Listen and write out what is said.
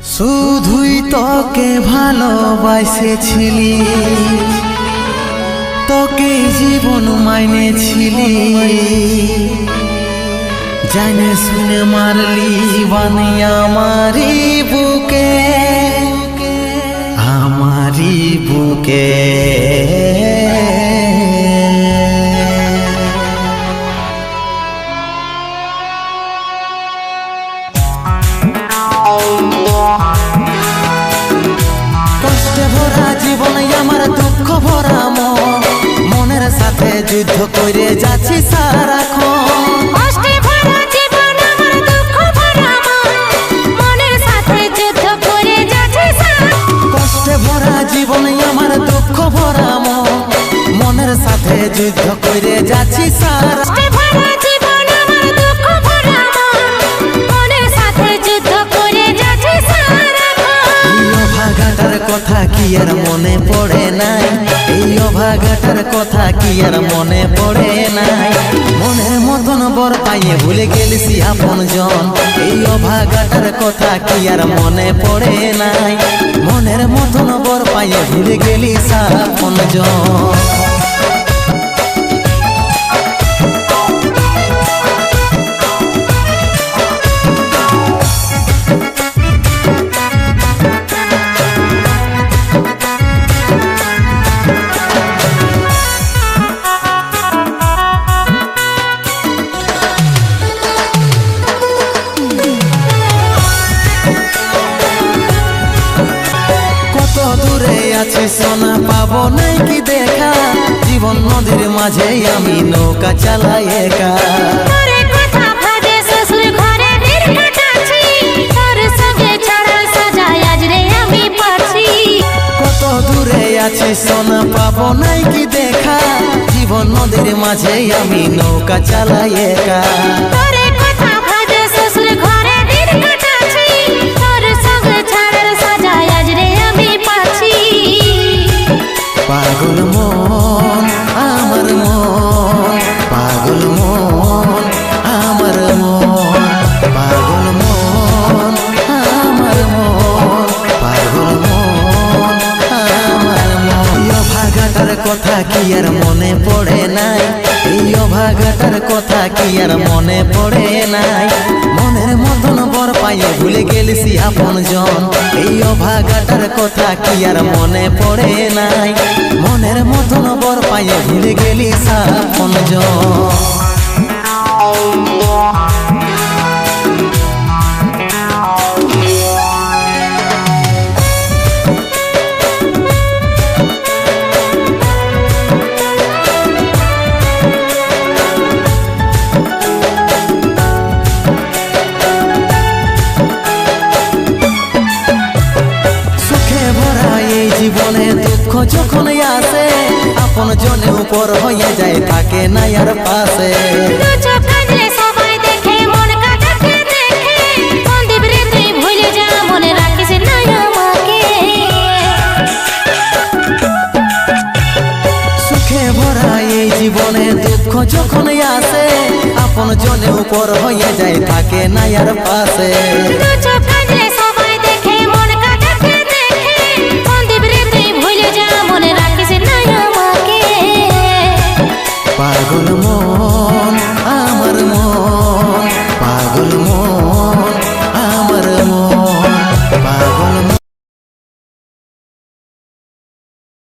শুধুই তোকে ভালোবাসেছিলি, তোকে জীবন মাইনেছিলি, জানে শুনে মারলি বানি আমারি বুকে, আমারি বুকে। কষ্টে ভরা জীবন আমার, দুঃখ ভরা মন, মনের সাথে যুদ্ধ করে যাচ্ছি সারাক্ষণ। কষ্টে ভরা জীবন আমার, দুঃখ ভরা মন, মনের সাথে যুদ্ধ করে যাচ্ছি সারাক্ষণ। কষ্টে ভরা জীবন আমার, দুঃখ ভরা মন, মনের সাথে যুদ্ধ করে যাচ্ছি সারা। কষ্টে ভরা জীবন আমার, দুঃখ ভরা মন, মনের সাথে যুদ্ধ করে যাচ্ছি সারাক্ষণ। এই অভাগাটার কথা কি আর মনে পড়ে নাই, এই অভাগাটার কথা কি আর মনে পড়ে নাই। মনের মতন বর পাইয়ে ভুলে গেলিস আপন জন, এই অভাগাটার কথা কি আর মনে পড়ে নাই। মনের মতন বর পাইয়ে ভুলে গেলিস আপন জন। আছি সোনা পাবো নাই কি দেখা, জীবন নদীর মাঝে আমি নৌকা চালাই একা। তোরে কথা ভাবে শ্বশুর ঘরে দিন কাটাচ্ছি, তোর সঙ্গে ছাড়া সাজায় আজ রে আমি পাচ্ছি। কত দূরে আছি সোনা পাবো নাই কি দেখা, জীবন নদীর মাঝে আমি নৌকা চালাই একা। তোরে কথা ভাবে শ্বশুর ঘরে দিন কাটাচ্ছি, তোর সঙ্গে ছাড়া সাজায় আজ রে আমি পাচ্ছি। পাগল মন আমার মন, পাগল মন আমার মন, পাগল মন আমার মন, পাগল মন আমার মন। এই অভাগাটার কথা কি আর মনে পড়ে নাই, এই অভাগাটার কথা কি আর মনে পড়ে নাই। মনের মতন বর পাইয়ে ভুলে গেলিস আপন জন, এই অভাগাটার কথা কি আর মনে পড়ে নাই। মনের মতন বর পাইয়ে ভুলে গেলিস আপন জন। জীবনে দুঃখ যখন আসে, আপন জনে উপর হয়ে যায় থাকে না আর পাশে। সবাই দেখে মন কাটাকে দেখে, সন্দীপ রে তুই ভুলে যা, মনে রাখিস না আমাকে। সুখে ভরা এই জীবনে দুঃখ যখন আসে, আপন জনে উপর হয়ে যায় থাকে না আর পাশে।